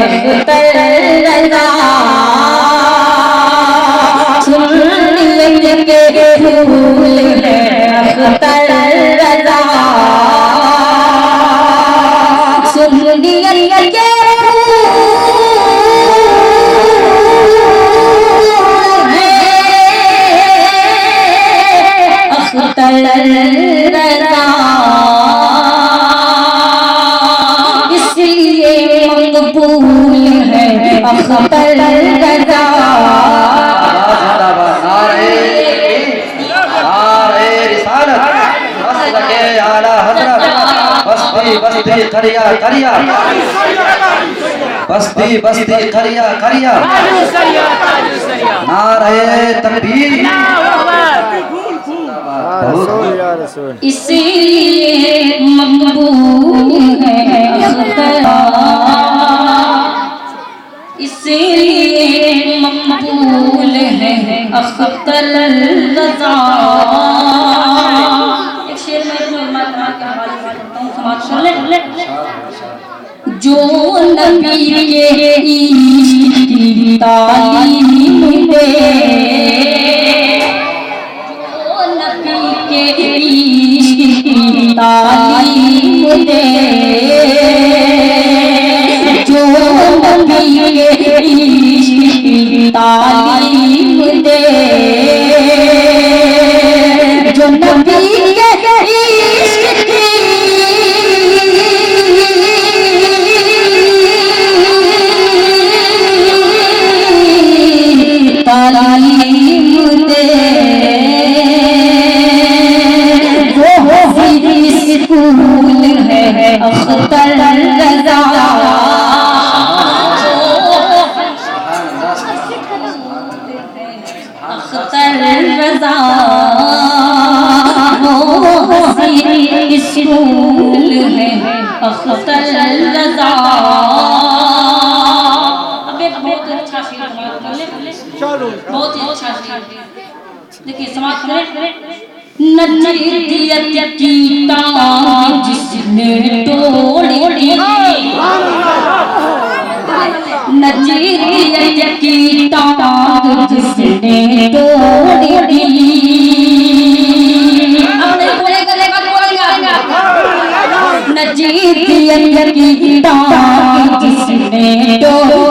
अख्तर रज़ा सुन्नियत के फूल है अख्तर रज़ा सुन्नियत के अख्तर रज़ा इसलिए मकबूल है अख्तर रज़ा बस्ती करिया करिया बस्ती बस्ती करिया करिया नारे तकबीर इसीलिए मकबूल है अख्तर इसीलिए मकबूल है अख्तर रज़ा। एक शेर में मात्रा के हवाले से करता हूँ, समाज सुन ले। जो नबी के इश्क की तालीम दे जो नबी के इश्क की तालीम दे जो नबी के इश्क की तालीम दे जो नबी के इश्क की तालीम दे वो स्कूल है अख्तर रज़ा अख्तर रज़ा वो स्कूल है अख्तर रज़ा। अब एक बहुत अच्छा शेर बहुत ही अच्छा शेर देखिए समाज करें। नजरियत की टांग जिसने तोड़ी नजरियत की टांग जिसने तोड़ी नजरियत की टांग जिसने तोड़ी